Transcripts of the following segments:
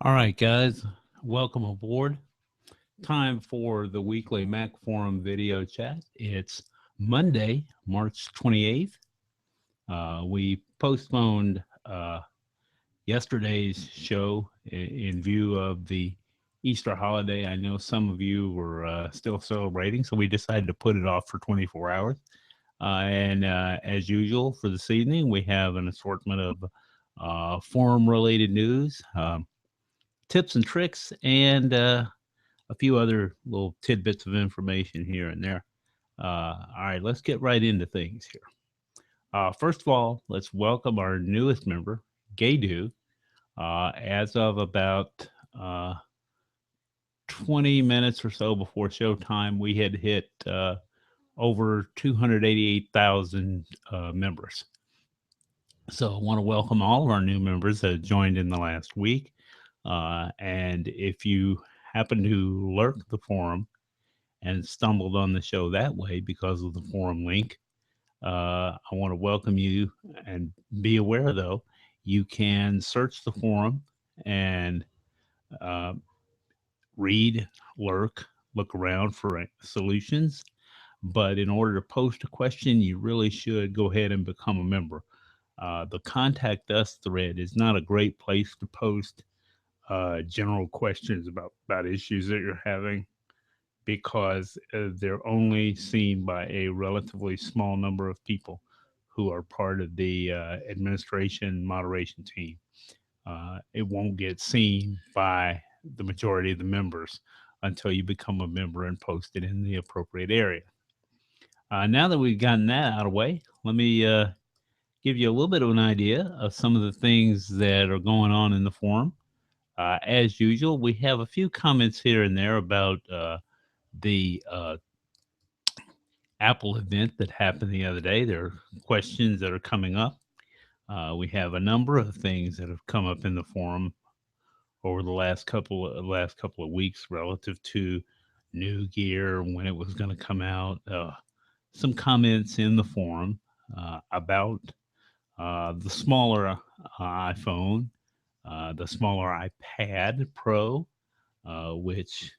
All right, guys, welcome aboard. Time for the weekly Mac Forum video chat. It's Monday, March 28th. We postponed yesterday's show in view of the Easter holiday. I know some of you were still celebrating, so we decided to put it off for 24 hours. And as usual, for this evening, we have an assortment of forum related news, tips and tricks, and a few other little tidbits of information here and there. All right, let's get right into things here. First of all, let's welcome our newest member, Gaydu. As of about uh, 20 minutes or so before showtime, we had hit over 288,000 members. So I want to welcome all of our new members that joined in the last week. And if you happen to lurk the forum and stumbled on the show that way because of the forum link, I want to welcome you and be aware, though, you can search the forum and uh, read, lurk, look around for solutions. But in order to post a question, you really should go ahead and become a member. The contact us thread is not a great place to post general questions about issues that you're having because they're only seen by a relatively small number of people who are part of the administration moderation team. It won't get seen by the majority of the members until you become a member and post it in the appropriate area. Now that we've gotten that out of the way, let me give you a little bit of an idea of some of the things that are going on in the forum. As usual, we have a few comments here and there about the Apple event that happened the other day. There are questions that are coming up. We have a number of things that have come up in the forum over the last couple of weeks relative to new gear, when it was going to come out. Some comments in the forum about the smaller iPhone, the smaller iPad Pro, which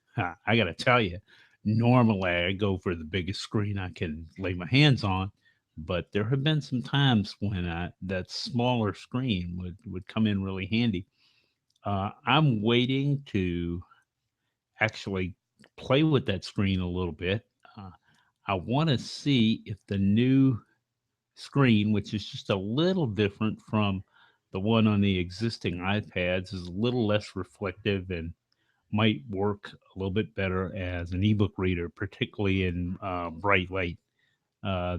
I got to tell you, normally I go for the biggest screen I can lay my hands on, but there have been some times when that smaller screen would come in really handy. I'm waiting to actually play with that screen a little bit. Uh, I want to see if the new screen, which is just a little different from the one on the existing iPads, is a little less reflective and might work a little bit better as an ebook reader, particularly in bright light.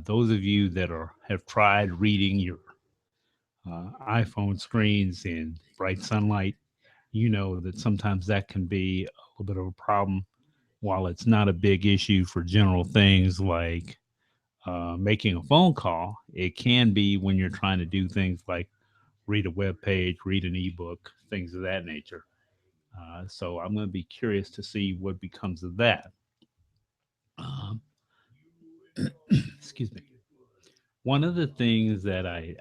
Those of you that have tried reading your iPhone screens in bright sunlight, you know that sometimes that can be a little bit of a problem. While it's not a big issue for general things like making a phone call, it can be when you're trying to do things like read a web page, read an ebook, things of that nature. So I'm going to be curious to see what becomes of that. Um, excuse me. One of the things that I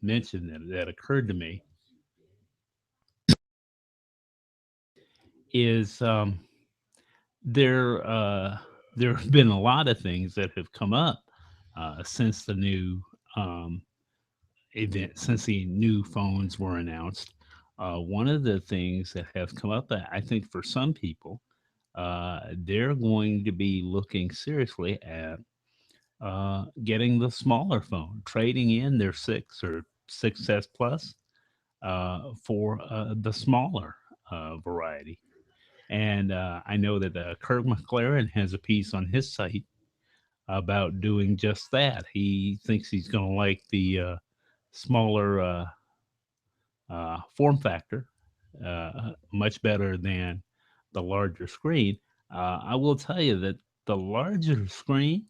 mentioned that occurred to me is there there have been a lot of things that have come up since the new um, event, since the new phones were announced. One of the things that has come up, I think, for some people, they're going to be looking seriously at getting the smaller phone, trading in their 6 Plus for the smaller variety. And I know that Kirk McLaren has a piece on his site about doing just that. He thinks he's going to like the smaller form factor much better than the larger screen. I will tell you that the larger screen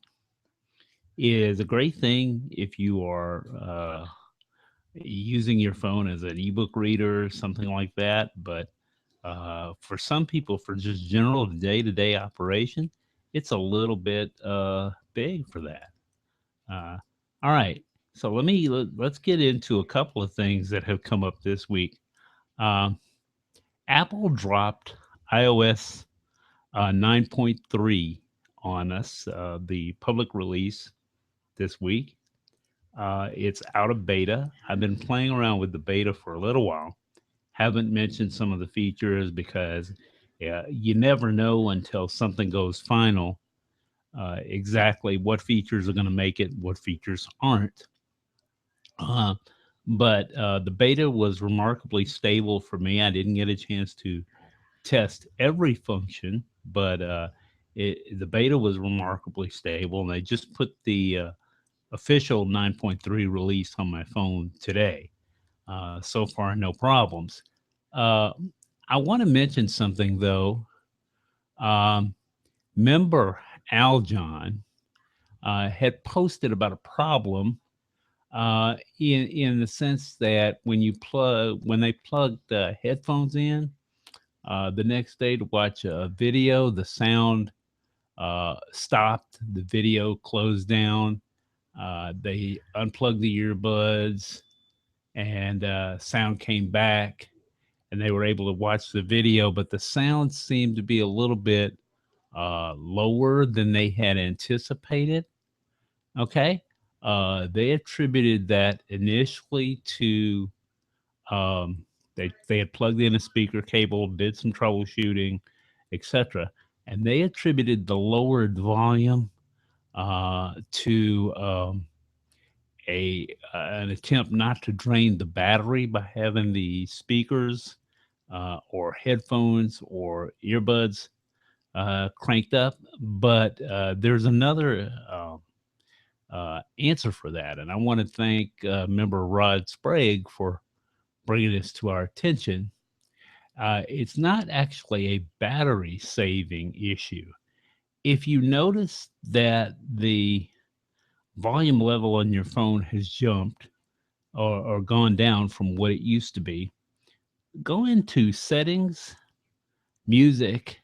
is a great thing if you are using your phone as an ebook reader, something like that. But for some people, for just general day to day operation, it's a little bit big for that. Uh, all right. So let's get into a couple of things that have come up this week. Um, Apple dropped iOS 9.3 on us, the public release this week. It's out of beta. I've been playing around with the beta for a little while. Haven't mentioned some of the features because you never know until something goes final exactly what features are going to make it, what features aren't. Uh, but the beta was remarkably stable for me. I didn't get a chance to test every function, but the beta was remarkably stable, and they just put the official 9.3 release on my phone today. So far, no problems. Uh, I want to mention something though. Um, Member Aljon had posted about a problem in the sense that when they plugged headphones in the next day to watch a video, the sound stopped, the video closed down. They unplugged the earbuds, and sound came back, and they were able to watch the video, but the sound seemed to be a little bit lower than they had anticipated. Okay. They attributed that initially to um, they had plugged in a speaker cable, did some troubleshooting, etc., and they attributed the lowered volume to a an attempt not to drain the battery by having the speakers or headphones or earbuds cranked up. But there's another answer for that, and I want to thank member Rod Sprague for bringing this to our attention. It's not actually a battery saving issue. If you notice that the volume level on your phone has jumped or gone down from what it used to be, go into settings, music,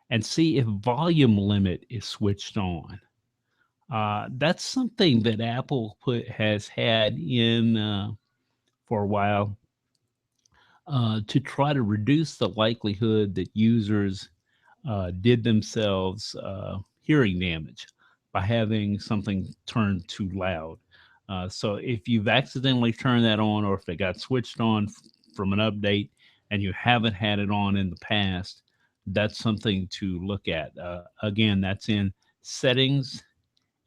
and see if volume limit is switched on. That's something that Apple has had in for a while to try to reduce the likelihood that users did themselves hearing damage by having something turned too loud. So if you've accidentally turned that on, or if it got switched on from an update and you haven't had it on in the past, that's something to look at. Again, that's in settings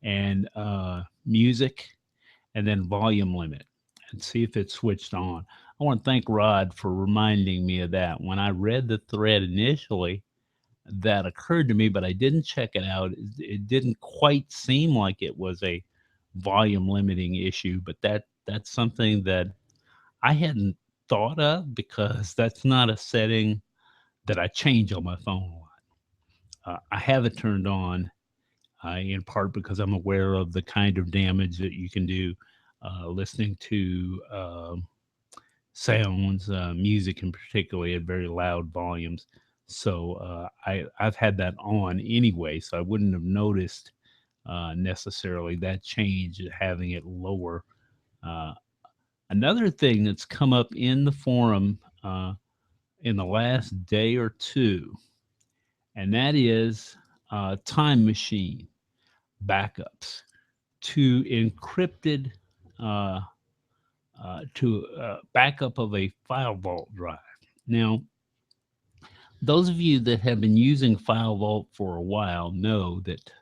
and music, and then volume limit, and see if it's switched on. I want to thank Rod for reminding me of that. When I read the thread initially, that occurred to me, but I didn't check it out. It didn't quite seem like it was a volume limiting issue, but that's something that I hadn't thought of because that's not a setting that I change on my phone a lot. I have it turned on in part because I'm aware of the kind of damage that you can do listening to sounds, music, and particularly at very loud volumes. So I've had that on anyway, so I wouldn't have noticed necessarily that change having it lower. Uh, Another thing that's come up in the forum in the last day or two, and that is time machine backups to encrypted uh, backup of a file vault drive. Now, those of you that have been using File Vault for a while know that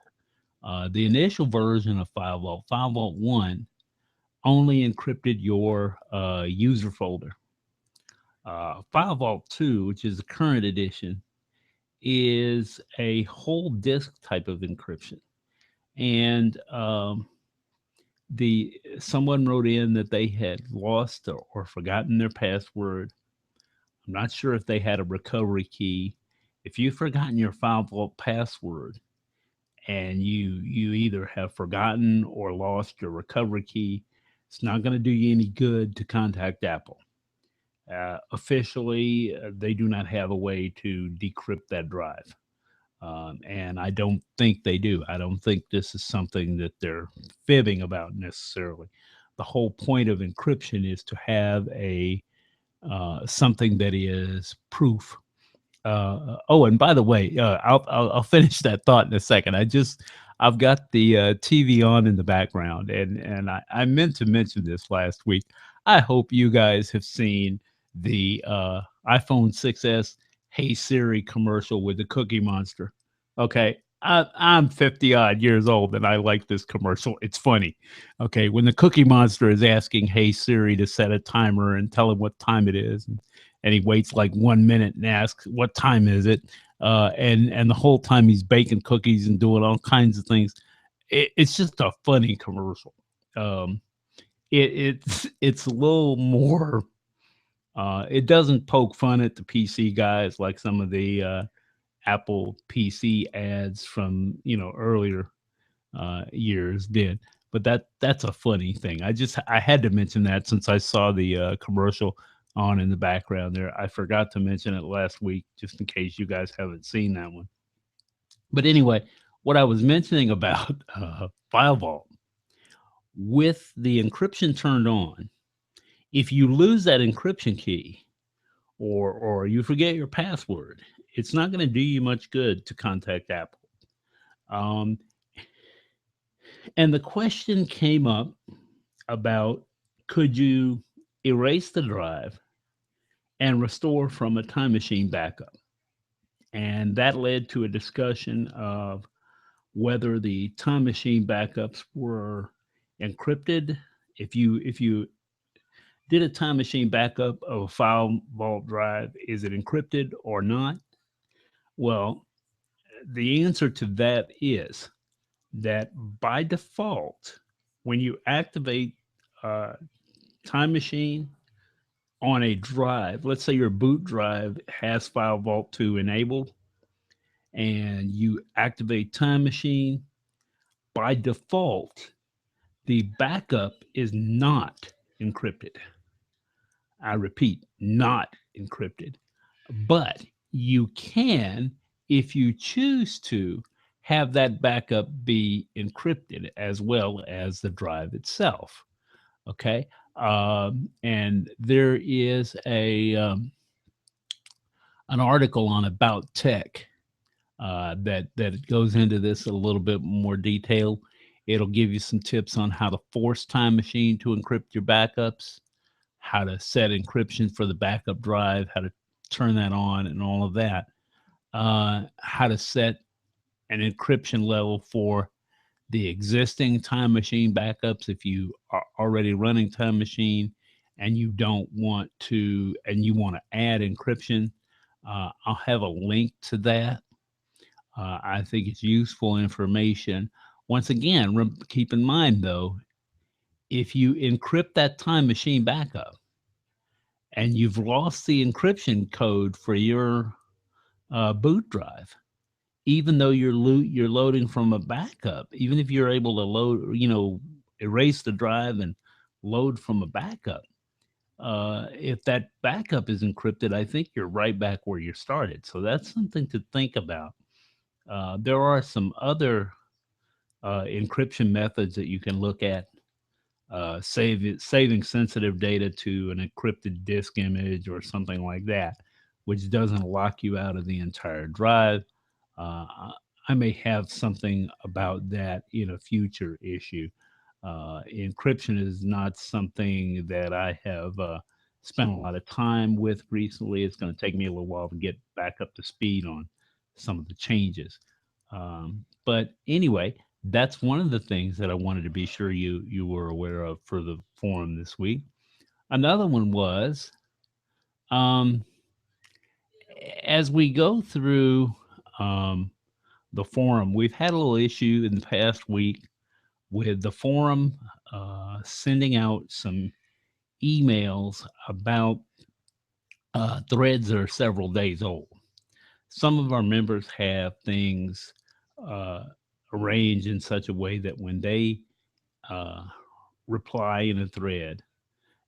the initial version of File Vault 1, only encrypted your user folder. File Vault 2, which is the current edition, is a whole disk type of encryption. And someone wrote in that they had lost or forgotten their password. I'm not sure if they had a recovery key. If you've forgotten your File Vault password, and you either have forgotten or lost your recovery key, it's not going to do you any good to contact Apple. Officially, they do not have a way to decrypt that drive. And I don't think they do. I don't think this is something that they're fibbing about necessarily. The whole point of encryption is to have a something that is proof. Oh, and by the way, I'll finish that thought in a second. I've got the TV on in the background, and I meant to mention this last week. I hope you guys have seen the iPhone 6s Hey Siri commercial with the Cookie Monster. Okay, I'm 50 odd years old and I like this commercial. It's funny. Okay, when the Cookie Monster is asking Hey Siri to set a timer and tell him what time it is, and he waits like 1 minute and asks, "What time is it?" And the whole time he's baking cookies and doing all kinds of things. It's just a funny commercial. Um, it's a little more. It doesn't poke fun at the PC guys like some of the Apple PC ads from earlier years did. But that's a funny thing. I had to mention that since I saw the commercial on in the background there. I forgot to mention it last week, just in case you guys haven't seen that one. But anyway, what I was mentioning about File Vault with the encryption turned on, if you lose that encryption key or you forget your password, it's not going to do you much good to contact Apple. Um, and the question came up about, could you erase the drive and restore from a time machine backup? And that led to a discussion of whether the time machine backups were encrypted. If you did a time machine backup of a file vault drive, is it encrypted or not? Well, the answer to that is that by default, when you activate uh, time machine on a drive, let's say your boot drive has File Vault 2 enabled, and you activate Time Machine, by default, the backup is not encrypted. I repeat, not encrypted. But you can, if you choose to, have that backup be encrypted as well as the drive itself. Okay. And there is an article on About Tech that goes into this a little bit more detail. It'll give you some tips on how to force Time Machine to encrypt your backups, how to set encryption for the backup drive, how to turn that on, and all of that. How to set an encryption level for the existing Time Machine backups if you are already running Time Machine and you don't want to, and you want to add encryption. I'll have a link to that. I think it's useful information. Once again, keep in mind though, if you encrypt that Time Machine backup and you've lost the encryption code for your boot drive, even though you're loading from a backup, even if you're able to load, erase the drive and load from a backup, if that backup is encrypted, I think you're right back where you started. So that's something to think about. There are some other encryption methods that you can look at. Saving sensitive data to an encrypted disk image or something like that, which doesn't lock you out of the entire drive. I may have something about that in a future issue. Encryption is not something that I have spent a lot of time with recently. It's going to take me a little while to get back up to speed on some of the changes. But anyway, that's one of the things that I wanted to be sure you were aware of for the forum this week. Another one was, um, as we go through um, the forum, we've had a little issue in the past week with the forum sending out some emails about threads that are several days old. Some of our members have things uh, arranged in such a way that when they uh, reply in a thread,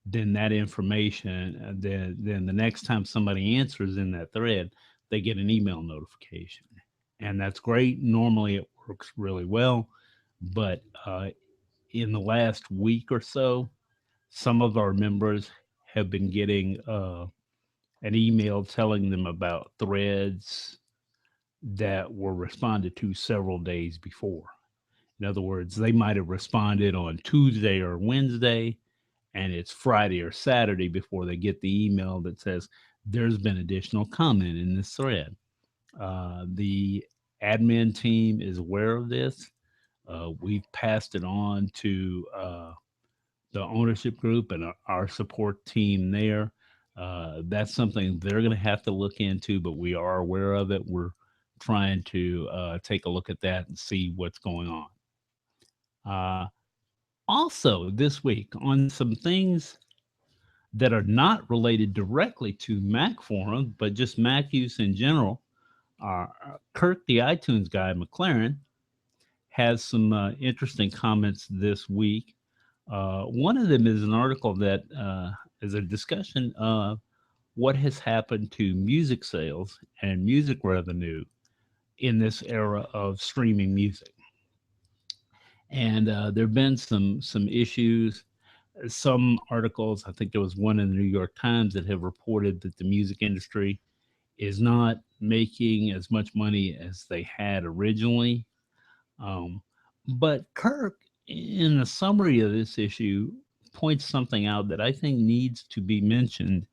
then that information, then the next time somebody answers in that thread, they get an email notification, and that's great. Normally, it works really well, but in the last week or so, some of our members have been getting an email telling them about threads that were responded to several days before. In other words, they might have responded on Tuesday or Wednesday, and it's Friday or Saturday before they get the email that says there's been additional comment in this thread. The admin team is aware of this. We've passed it on to the ownership group and our support team there. That's something they're going to have to look into, but we are aware of it. We're trying to take a look at that and see what's going on. Uh, Also, this week, on some things that are not related directly to Mac Forum, but just Mac use in general, Kirk, the iTunes guy, McLaren, has some interesting comments this week. One of them is an article that is a discussion of what has happened to music sales and music revenue in this era of streaming music. And there have been some issues. Some articles, I think there was one in the New York Times that have reported that the music industry is not making as much money as they had originally. Um, but Kirk, in the summary of this issue, points something out that I think needs to be mentioned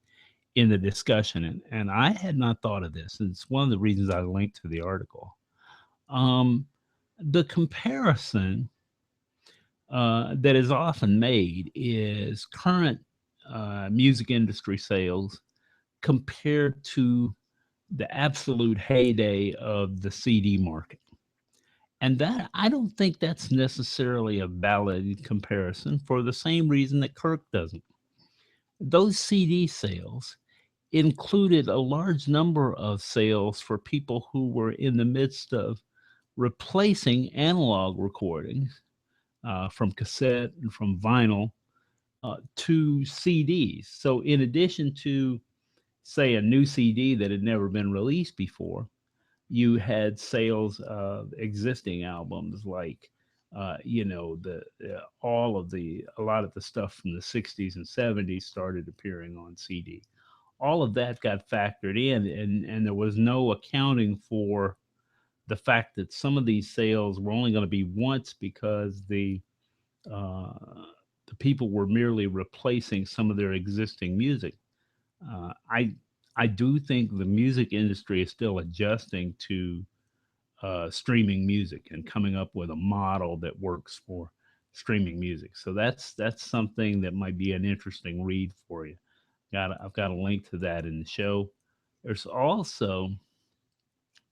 in the discussion. And I had not thought of this. It's one of the reasons I linked to the article. Um, the comparison that is often made is current music industry sales compared to the absolute heyday of the CD market. And that I don't think that's necessarily a valid comparison for the same reason that Kirk doesn't. Those CD sales included a large number of sales for people who were in the midst of replacing analog recordings from cassette and from vinyl to CDs. So, in addition to, say, a new CD that had never been released before, you had sales of existing albums like the all of the a lot of the stuff from the 60s and 70s started appearing on CD. All of that got factored in, and there was no accounting for the fact that some of these sales were only going to be once because uh, the people were merely replacing some of their existing music. uh, i I do think the music industry is still adjusting to streaming music and coming up with a model that works for streaming music. So that's something that might be an interesting read for you. I've got a link to that in the show. There's also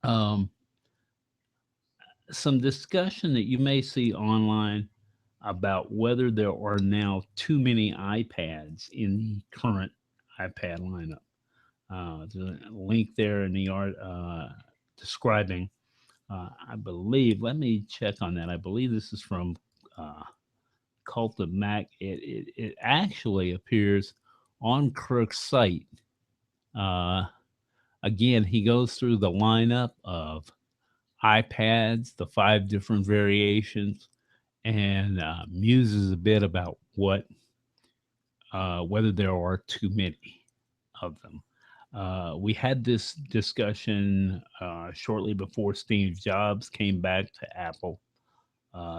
um, some discussion that you may see online about whether there are now too many iPads in the current iPad lineup. There's a link there in the art describing I believe, let me check on that. I believe this is from uh, Cult of Mac. It actually appears on Kirk's site. Uh, Again, he goes through the lineup of iPads, the five different variations, and muses a bit about whether there are too many of them. We had this discussion shortly before Steve Jobs came back to Apple.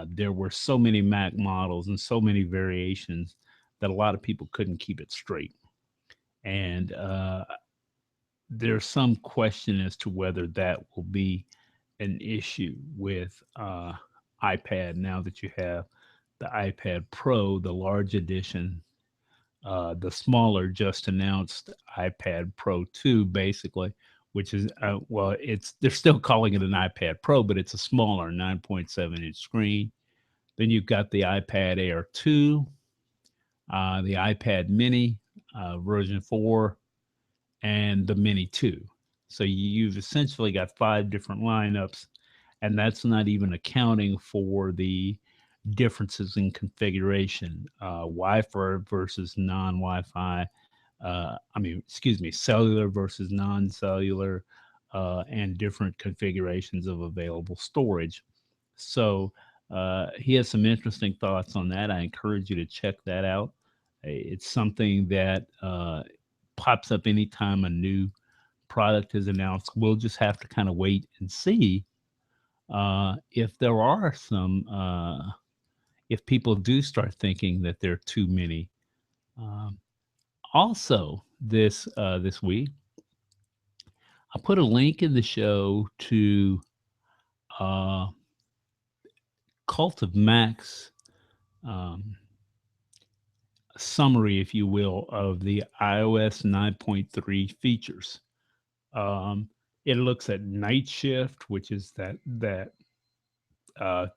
There were so many Mac models and so many variations that a lot of people couldn't keep it straight. And there's some question as to whether that will be an issue with iPad now that you have the iPad Pro, the large edition, the smaller, just announced iPad Pro 2, basically, which is, well, they're still calling it an iPad Pro, but it's a smaller 9.7-inch screen. Then you've got the iPad Air 2, the iPad Mini version 4, and the Mini 2. So you've essentially got five different lineups, and that's not even accounting for the differences in configuration, Wi-Fi versus non-Wi-Fi. Excuse me, cellular versus non-cellular, and different configurations of available storage. So he has some interesting thoughts on that. I encourage you to check that out. It's something that pops up anytime a new product is announced. We'll just have to kind of wait and see if there are some, if people do start thinking that there are too many. Um, Also, this week, I put a link in the show to uh, Cult of Max um, summary, if you will, of the iOS 9.3 features. Um, it looks at night shift, which is that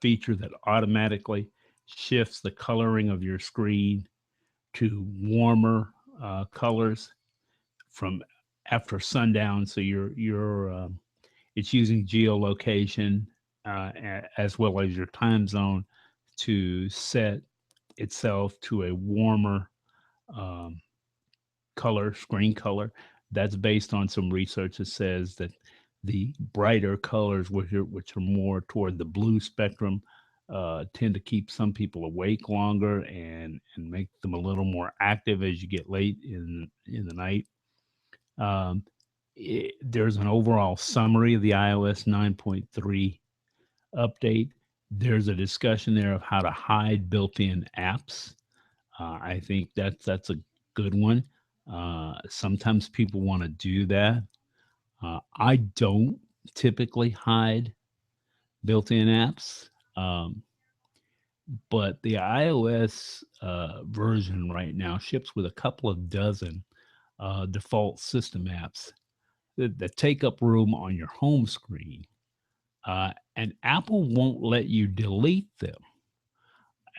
feature that automatically shifts the coloring of your screen to warmer colors from after sundown. So it's using geolocation as well as your time zone to set itself to a warmer um, color, screen color. That's based on some research that says that the brighter colors, which are more toward the blue spectrum, tend to keep some people awake longer and make them a little more active as you get late in the night. Um, there's an overall summary of the iOS 9.3 update. There's a discussion there of how to hide built-in apps. I think that's a good one. Sometimes people want to do that. I don't typically hide built-in apps, but the iOS version right now ships with a couple of dozen default system apps that take up room on your home screen, and Apple won't let you delete them.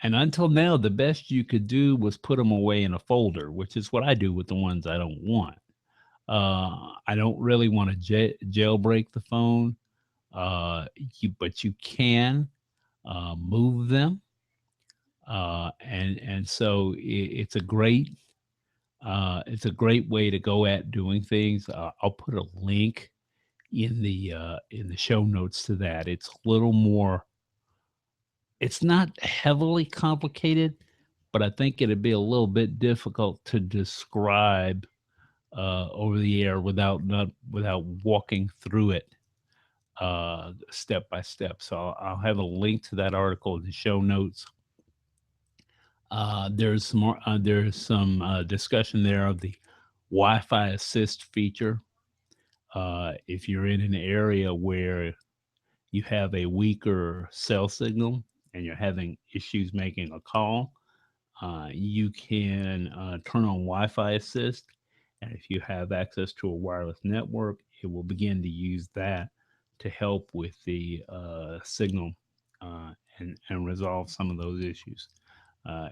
And until now, the best you could do was put them away in a folder, which is what I do with the ones I don't want. I don't really want to jailbreak the phone, but you can move them, and so it's a great way to go at doing things. I'll put a link in the show notes to that. It's a little more. It's not heavily complicated, but I think it'd be a little bit difficult to describe over the air without walking through it step by step. So I'll have a link to that article in the show notes. There's some discussion there of the Wi-Fi assist feature. If you're in an area where you have a weaker cell signal and you're having issues making a call, you can turn on Wi Fi assist. And if you have access to a wireless network, it will begin to use that to help with the signal and resolve some of those issues.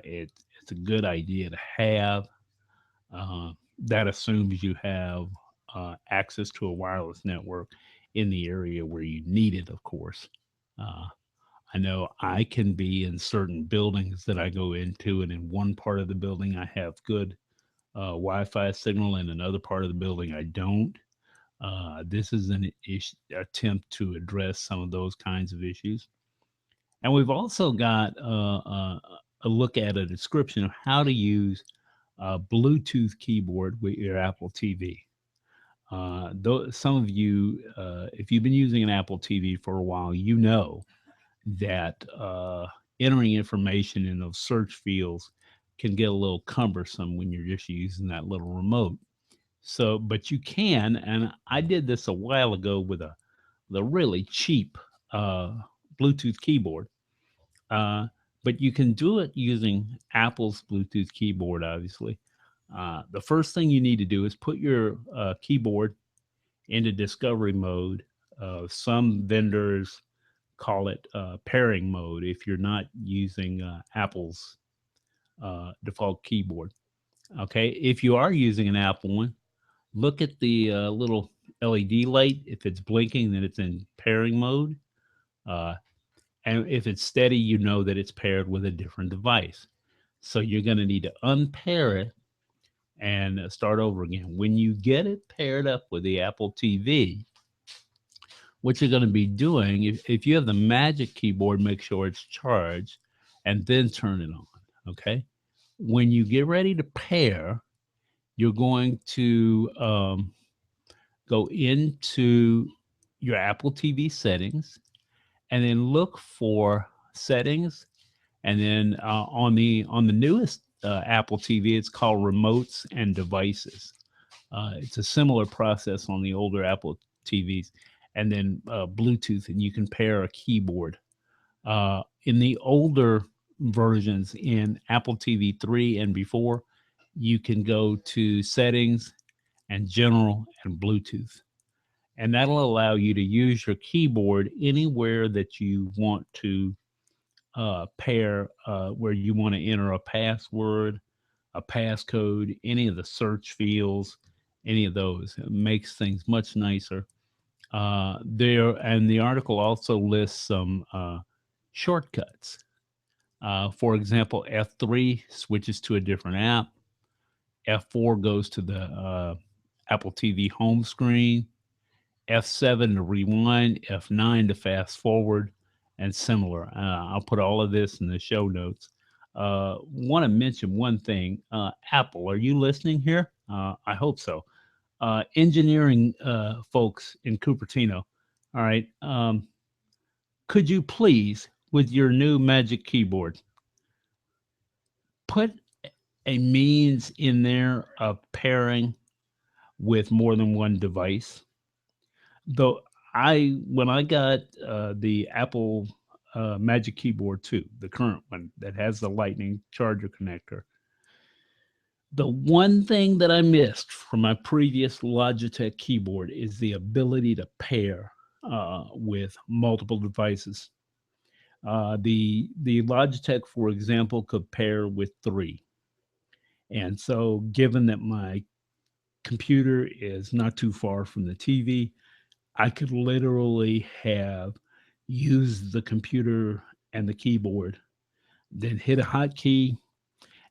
It's a good idea to have. That assumes you have access to a wireless network in the area where you need it, of course. Uh, I know I can be in certain buildings that I go into, and in one part of the building, I have good Wi Fi signal, and another part of the building, I don't. This is an attempt to address some of those kinds of issues. And we've also got a look at a description of how to use a Bluetooth keyboard with your Apple TV. Though some of you, if you've been using an Apple TV for a while, you know that entering information in those search fields can get a little cumbersome when you're just using that little remote. So, but you can, and I did this a while ago with a the really cheap uh, Bluetooth keyboard. Uh, but you can do it using Apple's Bluetooth keyboard, obviously. The first thing you need to do is put your keyboard into discovery mode. Some vendors call it pairing mode if you're not using Apple's default keyboard. Okay, if you are using an Apple one, look at the little LED light. If it's blinking, then it's in pairing mode. Uh, and if it's steady, you know that it's paired with a different device. So you're going to need to unpair it and start over again. When you get it paired up with the Apple TV, what you're going to be doing, if you have the Magic Keyboard, make sure it's charged and then turn it on. Okay. when you get ready to pair, you're going to go into your Apple TV settings and then look for settings. And then on the newest Apple TV, it's called remotes and devices. It's a similar process on the older Apple TVs, and then Bluetooth, and you can pair a keyboard. In the older versions, in Apple TV 3 and before, you can go to settings and general and Bluetooth. And that'll allow you to use your keyboard anywhere that you want to pair, where you want to enter a password, a passcode, any of the search fields, any of those. It makes things much nicer. There, and the article also lists some shortcuts. For example, F3 switches to a different app. F4 goes to the Apple TV home screen. F7 to rewind, F9 to fast forward, and similar. I'll put all of this in the show notes. Want to mention one thing. Apple, are you listening here? I hope so. Engineering folks in Cupertino, all right. Could you please, with your new Magic Keyboard, put a means in there of pairing with more than one device? Though when I got the Apple Magic Keyboard 2, the current one that has the Lightning charger connector, the one thing that I missed from my previous Logitech keyboard is the ability to pair with multiple devices. The Logitech, for example, could pair with three, and so given that my computer is not too far from the TV, I could literally have used the computer and the keyboard, then hit a hotkey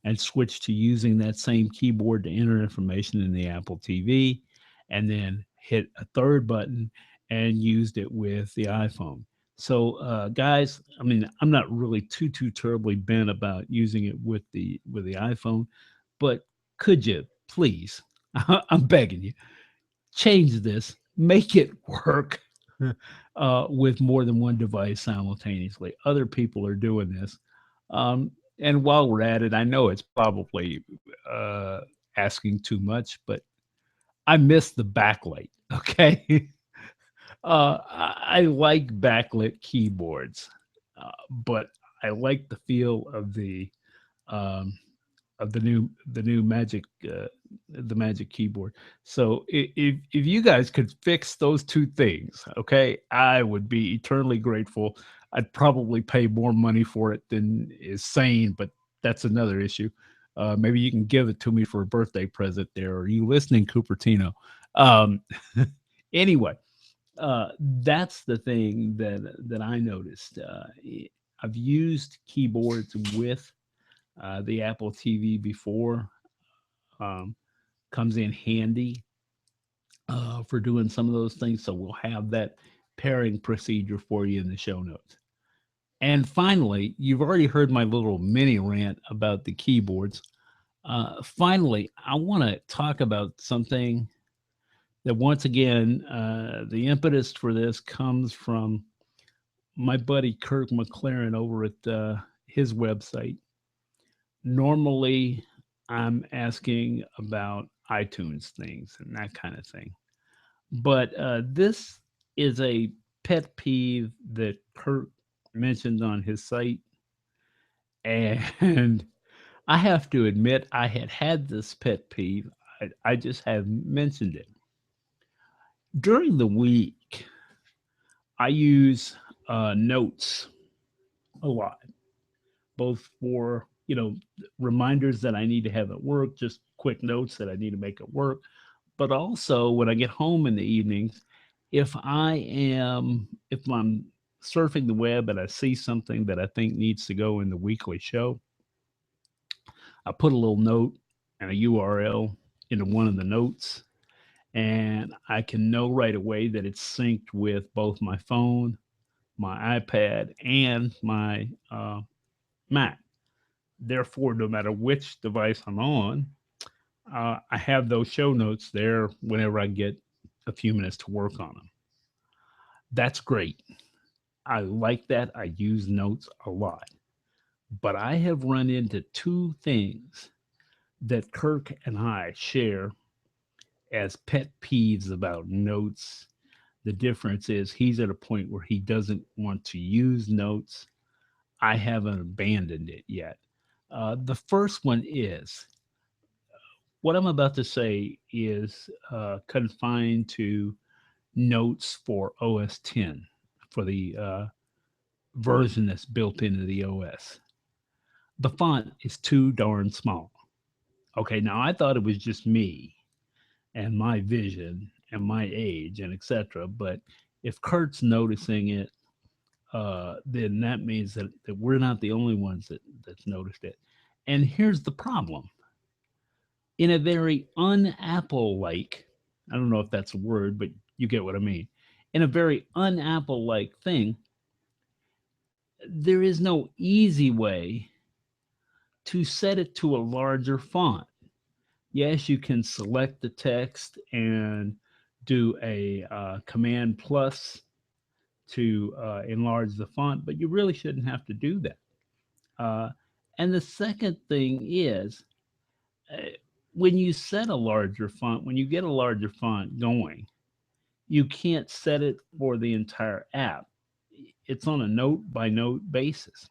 and switch to using that same keyboard to enter information in the Apple TV, and then hit a third button and used it with the iPhone. So, guys, I mean, I'm not really too terribly bent about using it with the iPhone, but could you please? I'm begging you, change this, make it work with more than one device simultaneously. Other people are doing this. And while we're at it, I know it's probably asking too much, but I miss the backlight. Okay. I like backlit keyboards, but I like the feel um, of the new Magic the Magic Keyboard. So if you guys could fix those two things, okay, I would be eternally grateful. I'd probably pay more money for it than is sane, but that's another issue. Maybe you can give it to me for a birthday present there. Are you listening, Cupertino? Um, anyway, that's the thing that I noticed. I've used keyboards with the Apple TV before. Um, Comes in handy for doing some of those things. So we'll have that pairing procedure for you in the show notes. And finally, you've already heard my little mini rant about the keyboards. Finally, I want to talk about something that, once again, the impetus for this comes from my buddy Kirk McLaren over at his website. Normally, I'm asking about iTunes things and that kind of thing. But this is a pet peeve that Kirk mentioned on his site. And I have to admit, I had this pet peeve. I just have mentioned it. During the week, I use notes a lot, both for, reminders that I need to have at work, just quick notes that I need to make at work, but also when I get home in the evenings, if I'm surfing the web and I see something that I think needs to go in the weekly show, I put a little note and a URL into one of the notes, and I can know right away that it's synced with both my phone, my iPad, and my Mac. Therefore, no matter which device I'm on, I have those show notes there whenever I get a few minutes to work on them. That's great. I like that. I use notes a lot. But I have run into two things that Kirk and I share as pet peeves about notes. The difference is he's at a point where he doesn't want to use notes. I haven't abandoned it yet. The first one is what I'm about to say is confined to notes for OS 10, for the version that's built into the OS. The font is too darn small. Okay, now I thought it was just me and my vision and my age and etc. But if Kurt's noticing it, then that means that we're not the only ones that's noticed it. And here's the problem: in a very un-Apple like, I don't know if that's a word, but you get what I mean. In a very un-Apple like thing, there is no easy way to set it to a larger font. Yes, you can select the text and do a command plus to enlarge the font, but you really shouldn't have to do that. Uh, and the second thing is uh, when you set a larger font, when you get a larger font going, you can't set it for the entire app. It's on a note by note basis.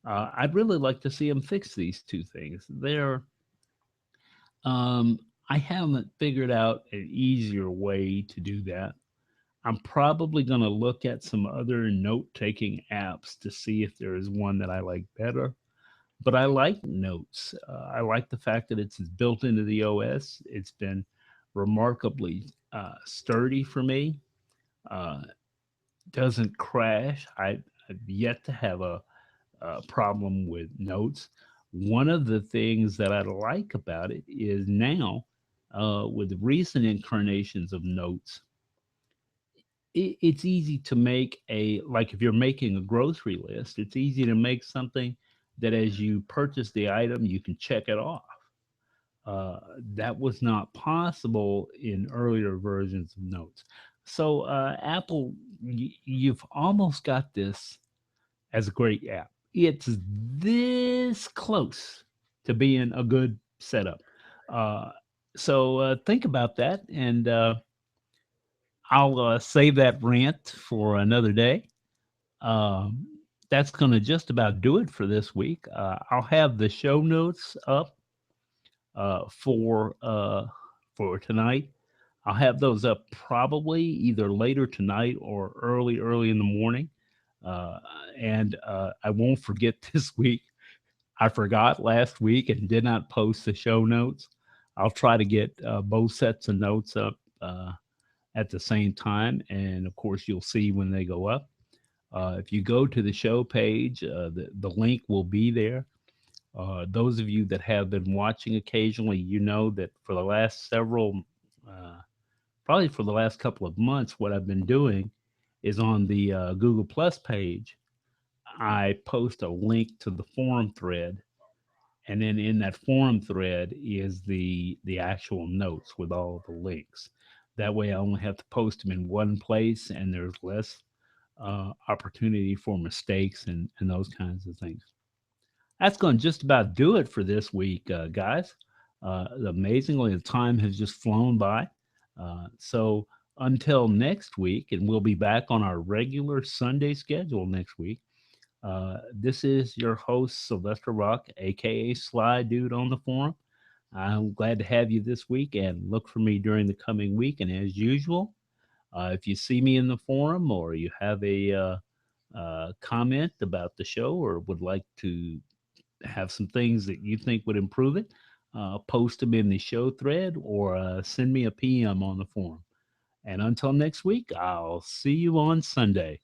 I'd really like to see them fix these two things. Um, I haven't figured out an easier way to do that. I'm probably going to look at some other note taking apps to see if there is one that I like better. But I like notes. I like the fact that it's built into the OS. It's been remarkably sturdy for me. Uh, doesn't crash. I've yet to have a problem with notes. One of the things that I like about it is now, with recent incarnations of notes, it's easy to make like if you're making a grocery list, it's easy to make something that as you purchase the item, you can check it off. Uh, that was not possible in earlier versions of notes. So, Apple, you've almost got this as a great app. It's this close to being a good setup. Uh, so, think about that, and I'll save that rant for another day. Um, that's going to just about do it for this week. I'll have the show notes up uh, for uh, for tonight. I'll have those up probably either later tonight or early in the morning. Uh, and I won't forget this week. I forgot last week and did not post the show notes. I'll try to get both sets of notes up at the same time, and of course, you'll see when they go up. If you go to the show page, the link will be there. Those of you that have been watching occasionally, you know that for the last probably for the last couple of months, what I've been doing is on the Google Plus page, I post a link to the forum thread, and then in that forum thread is the actual notes with all the links. That way, I only have to post them in one place, and there's less opportunity for mistakes and those kinds of things. That's going to just about do it for this week, guys. Amazingly, the time has just flown by. So until next week, and we'll be back on our regular Sunday schedule next week. This is your host, Sylvester Rock, aka Sly Dude on the forum. I'm glad to have you this week and look for me during the coming week. And as usual, if you see me in the forum or you have a comment about the show or would like to have some things that you think would improve it, post them in the show thread or send me a PM on the forum. And until next week, I'll see you on Sunday.